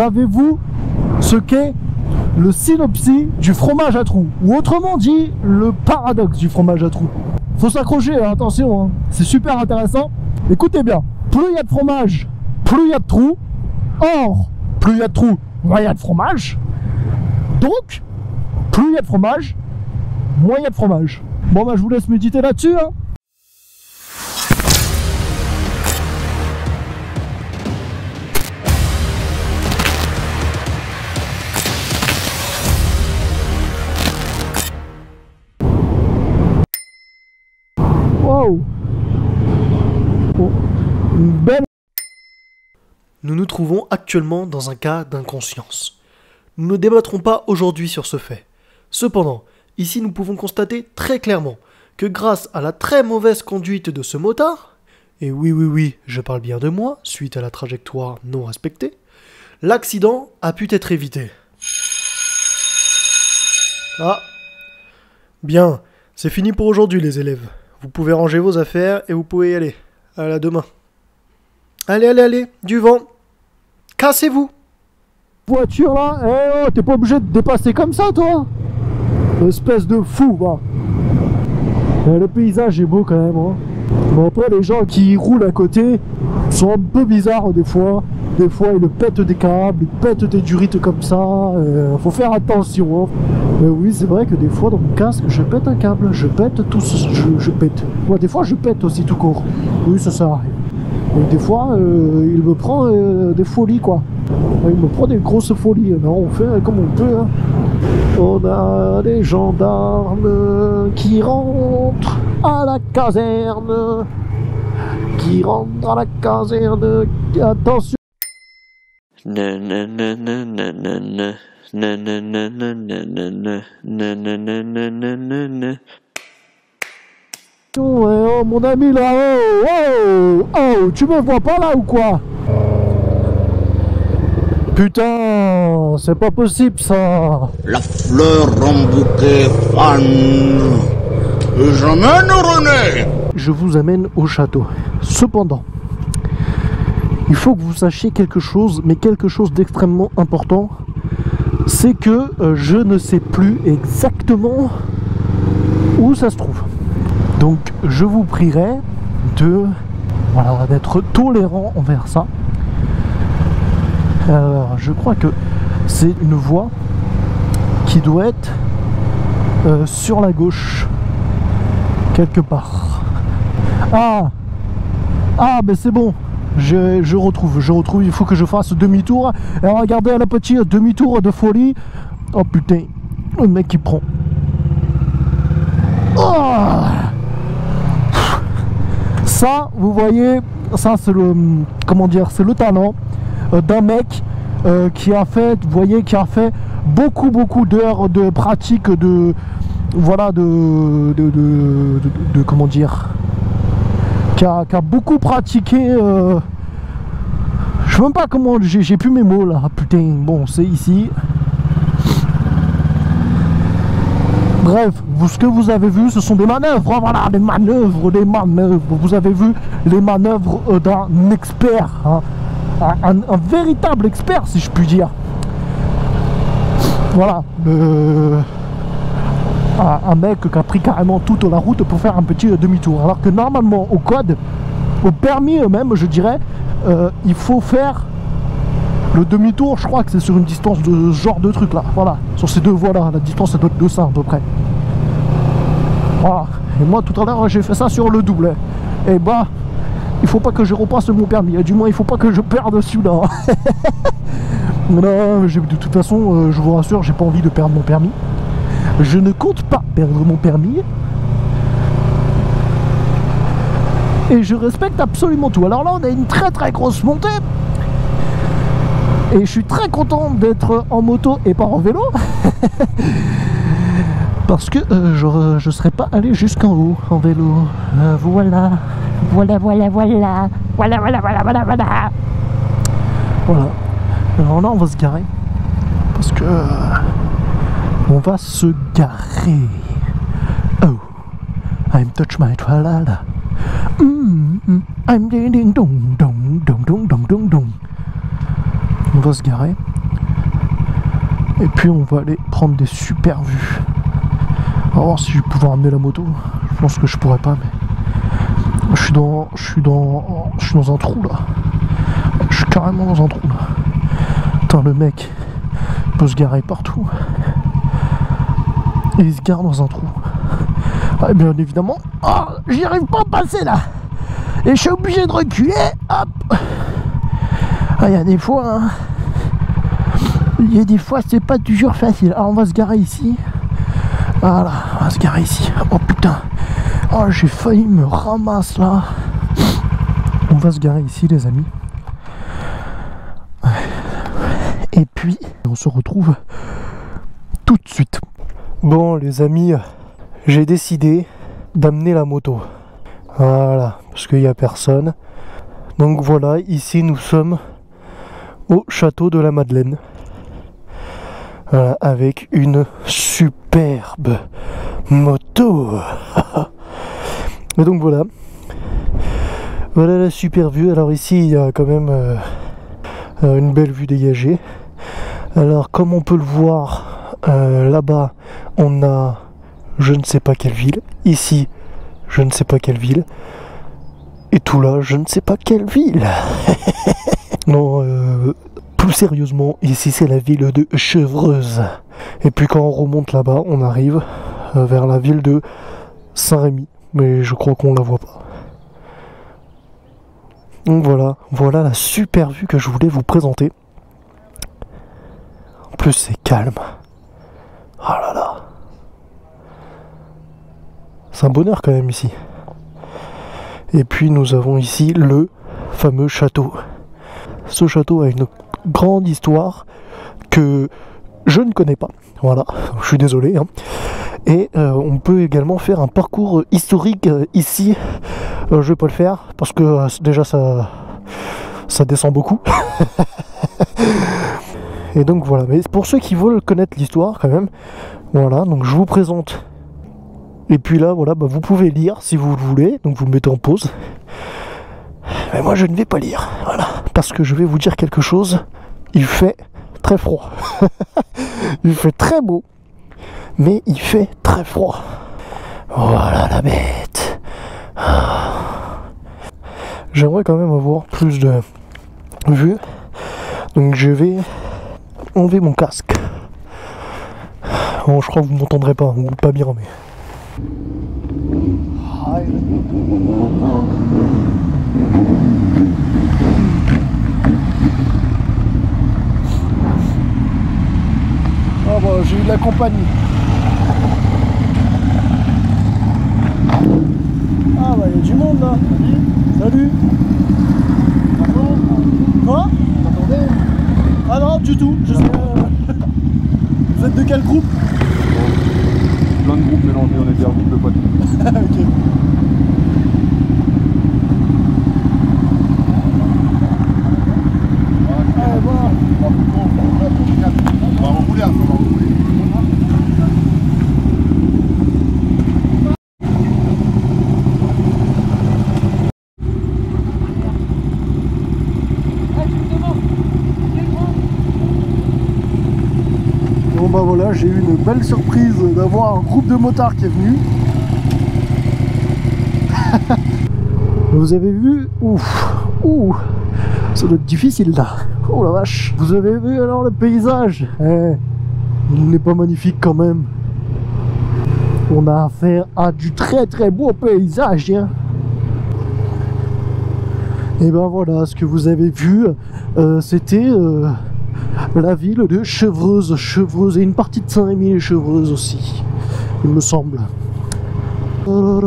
Savez-vous ce qu'est le synopsis du fromage à trous? Ou autrement dit, le paradoxe du fromage à trous. Faut s'accrocher, hein, attention, hein. C'est super intéressant. Écoutez bien, plus il y a de fromage, plus il y a de trous. Or, plus il y a de trous, moins il y a de fromage. Donc, plus il y a de fromage, moins il y a de fromage. Bon bah je vous laisse méditer là-dessus, hein. Wow. Oh. Une belle... Nous nous trouvons actuellement dans un cas d'inconscience. Nous ne débattrons pas aujourd'hui sur ce fait. Cependant, ici nous pouvons constater très clairement que grâce à la très mauvaise conduite de ce motard, et oui, je parle bien de moi, suite à la trajectoire non respectée, l'accident a pu être évité. Ah, bien, c'est fini pour aujourd'hui les élèves. Vous pouvez ranger vos affaires et vous pouvez y aller. À demain. Allez, du vent. Cassez-vous. Voiture là, eh oh, t'es pas obligé de dépasser comme ça toi. Espèce de fou, va. Le paysage est beau quand même, hein. Bon après les gens qui roulent à côté sont un peu bizarres des fois. Des fois ils pètent des câbles, ils pètent des durites comme ça, faut faire attention, hein. Oui c'est vrai que des fois dans mon casque je pète un câble, je pète tout, je pète. Ouais, des fois je pète aussi tout court, oui ça arrive. Et des fois il me prend des folies quoi, il me prend des grosses folies, non on fait comme on peut, hein. On a des gendarmes qui rentrent à la caserne, attention. Oh mon ami là, oh, tu me vois pas là ou quoi? Putain, c'est pas possible ça. La fleur en bouquet fan. J'emmène René. Je vous amène au château. Cependant, il faut que vous sachiez quelque chose, mais quelque chose d'extrêmement important. C'est que je ne sais plus exactement où ça se trouve. Donc je vous prierai d'être tolérant envers ça. Je crois que c'est une voie qui doit être sur la gauche quelque part. Ah mais c'est bon, je retrouve, il faut que je fasse demi-tour. Et regardez le petit demi-tour de folie. Oh putain, le mec qui prend. Oh, ça vous voyez, ça c'est le, comment dire, c'est le talent d'un mec qui a fait, vous voyez, qui a fait beaucoup d'heures de pratique de, voilà, de comment dire, qui a beaucoup pratiqué, je sais même pas comment, j'ai plus mes mots là, putain, bon c'est ici. Bref, ce que vous avez vu, ce sont des manœuvres, voilà, des manœuvres. Vous avez vu les manœuvres d'un expert, hein, un véritable expert, si je puis dire. Voilà, un mec qui a pris carrément toute la route pour faire un petit demi-tour. Alors que normalement, au code, au permis même, je dirais, il faut faire le demi-tour. Je crois que c'est sur une distance de ce genre de truc là. Voilà, sur ces deux voies là, la distance ça doit être de ça à peu près. Voilà, et moi tout à l'heure j'ai fait ça sur le double. Et bah, il faut pas que je repasse mon permis, du moins il faut pas que je perde celui-là. Non, de toute façon, je vous rassure, j'ai pas envie de perdre mon permis. Je ne compte pas perdre mon permis. Et je respecte absolument tout. Alors là, on a une très grosse montée. Et je suis très content d'être en moto et pas en vélo. Parce que je serais pas allé jusqu'en haut en vélo. Voilà. Alors là, on va se garer. Parce que... on va se garer. Oh. I'm touch my tralala. I'm ding ding dong dong dong dong dong dong dong. On va se garer Et puis on va aller prendre des super vues. On va voir si je vais pouvoir amener la moto. Je pense que je pourrais pas, mais je suis dans un trou là. Je suis carrément dans un trou là. Putain, le mec peut se garer partout. Et il se gare dans un trou. Ah, bien évidemment, oh, j'y arrive pas à passer là. Et je suis obligé de reculer. Hop. Ah, il y a des fois, hein. Il y a des fois, c'est pas toujours facile. Alors on va se garer ici. Voilà, on va se garer ici. Oh putain. Oh, j'ai failli me ramasser là. On va se garer ici, les amis. Et puis, on se retrouve tout de suite. Bon, les amis, j'ai décidé d'amener la moto. Voilà, parce qu'il n'y a personne. Donc voilà, ici nous sommes au château de la Madeleine. Voilà, avec une superbe moto. Et donc voilà. Voilà la super vue. Alors ici, il y a quand même une belle vue dégagée. Alors comme on peut le voir, là-bas, on a je ne sais pas quelle ville. Ici, je ne sais pas quelle ville. Et tout là, je ne sais pas quelle ville. Non, plus sérieusement, ici c'est la ville de Chevreuse. Et puis quand on remonte là-bas, on arrive vers la ville de Saint-Rémy. Mais je crois qu'on la voit pas. Donc voilà, voilà la super vue que je voulais vous présenter. En plus c'est calme. Oh là là. C'est un bonheur quand même ici. Et puis nous avons ici le fameux château. Ce château a une grande histoire que je ne connais pas. Voilà, je suis désolé. Hein. Et on peut également faire un parcours historique ici. Je vais pas le faire parce que déjà ça descend beaucoup. Et donc voilà, mais pour ceux qui veulent connaître l'histoire quand même, voilà, donc je vous présente. Et puis là, voilà, bah, vous pouvez lire si vous le voulez, donc vous mettez en pause. Mais moi je ne vais pas lire, voilà, parce que je vais vous dire quelque chose. Il fait très froid. Il fait très beau, mais il fait très froid. Voilà la bête. J'aimerais quand même avoir plus de vue, donc je vais enlever mon casque. Bon, je crois que vous m'entendrez pas, ou pas bien, mais... Ah bah j'ai eu de la compagnie. Ah bah il y a du monde là. Salut. Quoi? T'attendais? Ah non du tout. Je sais, vous êtes de quel groupe? Plein de groupes mélangés, on était un groupe de potes. Ok. On va rouler, on va rouler. Bon bah voilà, j'ai eu une belle surprise d'avoir un groupe de motards qui est venu. Vous avez vu? Ouf, ouh, ça doit être difficile là. Oh la vache. Vous avez vu alors le paysage? Il n'est pas magnifique quand même. On a affaire à du très très beau paysage. Hein. Et ben voilà, ce que vous avez vu, c'était la ville de Chevreuse. Chevreuse et une partie de Saint-Rémy et Chevreuse aussi, il me semble. De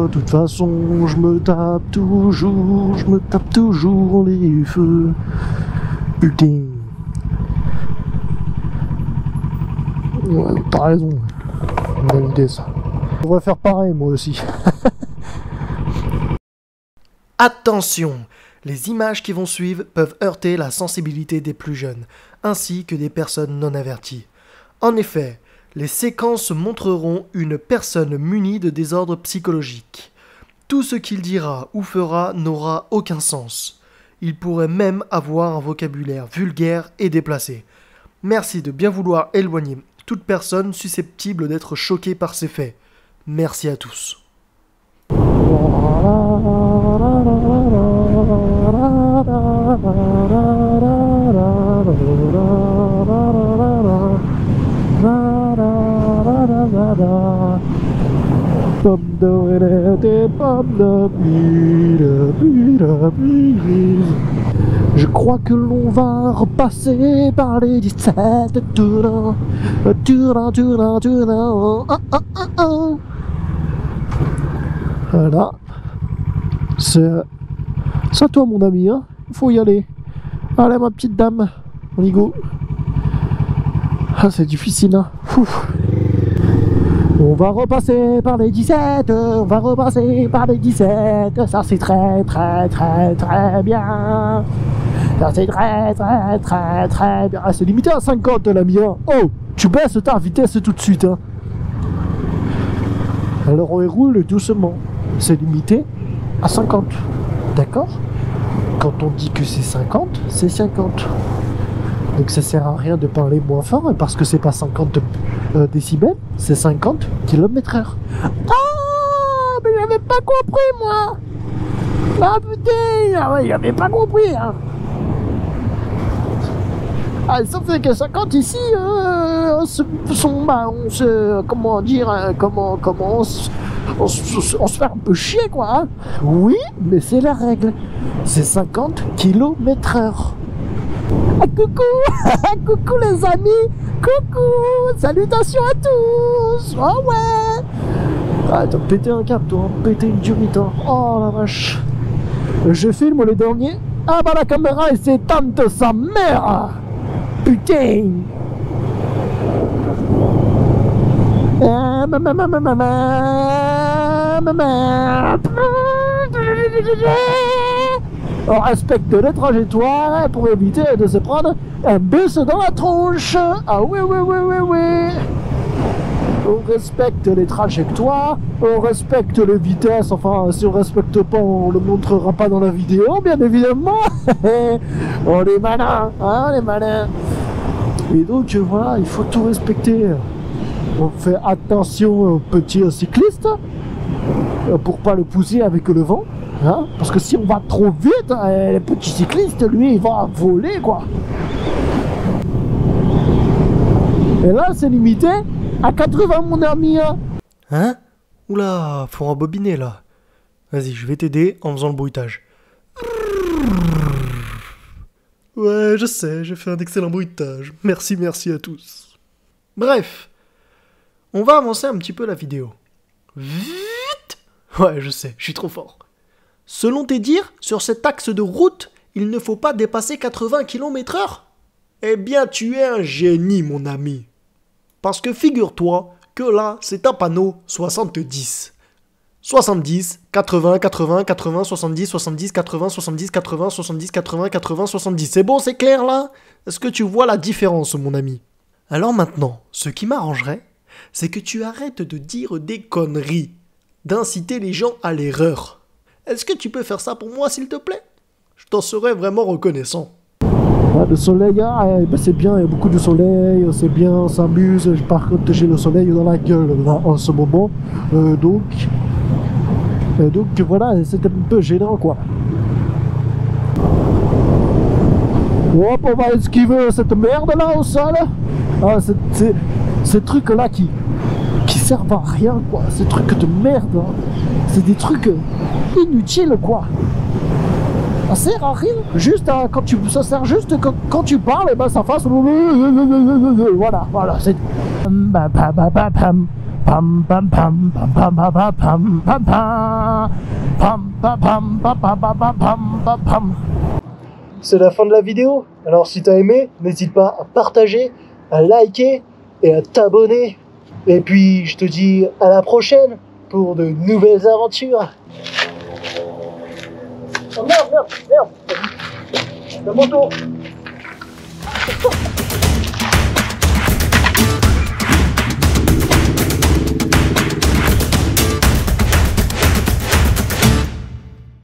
toute façon, je me tape toujours les feux. Putain. Ouais, t'as raison. Bonne idée ça. On va faire pareil moi aussi. Attention! Les images qui vont suivre peuvent heurter la sensibilité des plus jeunes, ainsi que des personnes non averties. En effet, les séquences montreront une personne munie de désordre psychologique. Tout ce qu'il dira ou fera n'aura aucun sens. Il pourrait même avoir un vocabulaire vulgaire et déplacé. Merci de bien vouloir éloigner toute personne susceptible d'être choquée par ces faits. Merci à tous. Je crois que l'on va repasser par les 17. Voilà. C'est à toi mon ami, hein. Il faut y aller. Allez ma petite dame, on y go. Ah c'est difficile hein. Ouf. On va repasser par les 17, on va repasser par les 17, ça c'est très bien. Ça c'est très bien. Ah, c'est limité à 50 l'ami hein. Oh, tu baisses ta vitesse tout de suite hein. Alors on roule doucement. C'est limité à 50. D'accord? Quand on dit que c'est 50, c'est 50. Donc ça sert à rien de parler moins fort parce que c'est pas 50 décibels, c'est 50 km/h. Ah, mais j'avais pas compris moi. Ah putain, ah ouais, j'avais pas compris hein. Ah, ça fait que 50 ici, on se fait un peu chier quoi hein. Oui, mais c'est la règle. C'est 50 km/h. Ah, coucou. Coucou les amis. Coucou. Salutations à tous. Oh ouais. Ah, t'as pété un câble toi, pété une durite hein. Oh la vache. Je filme le dernier. Ah bah la caméra elle s'éteint de sa mère. Putain. On respecte les trajectoires pour éviter de se prendre un bus dans la tronche. Ah oui. On respecte les trajectoires, on respecte les vitesses. Enfin, si on respecte pas, on le montrera pas dans la vidéo, bien évidemment. On est malin, hein, on est malin. Et donc voilà, il faut tout respecter. On fait attention aux petits cyclistes pour pas le pousser avec le vent. Hein, parce que si on va trop vite, le petit cycliste, lui, il va voler, quoi. Et là, c'est limité à 80, mon ami. Hein? Oula, faut rembobiner, là. Vas-y, je vais t'aider en faisant le bruitage. Ouais, je sais, j'ai fait un excellent bruitage. Merci à tous. Bref, on va avancer un petit peu la vidéo. Vite! Ouais, je sais, je suis trop fort. Selon tes dires, sur cet axe de route, il ne faut pas dépasser 80 km/h. Eh bien, tu es un génie, mon ami. Parce que figure-toi que là, c'est un panneau 70. 70, 80, 80, 80, 70, 70, 80, 70, 80, 70, 80, 80, 70. C'est bon, c'est clair là? Est-ce que tu vois la différence, mon ami? Alors maintenant, ce qui m'arrangerait, c'est que tu arrêtes de dire des conneries, d'inciter les gens à l'erreur. Est-ce que tu peux faire ça pour moi, s'il te plaît? Je t'en serais vraiment reconnaissant. Ah, le soleil, ben c'est bien, il y a beaucoup de soleil, c'est bien, on s'amuse. Par contre, j'ai le soleil dans la gueule là, en ce moment. Donc voilà, c'est un peu gênant quoi. Hop, on va esquiver cette merde là au sol. Ah, ces trucs là qui servent à rien quoi, ces trucs de merde. Hein. C'est des trucs inutiles quoi. Ça sert à rien, juste ça sert juste quand tu parles, et ben ça fasse voilà, c'est c'est la fin de la vidéo. Alors si t'as aimé, n'hésite pas à partager, à liker et à t'abonner. Et puis je te dis à la prochaine pour de nouvelles aventures. Oh merde, la moto.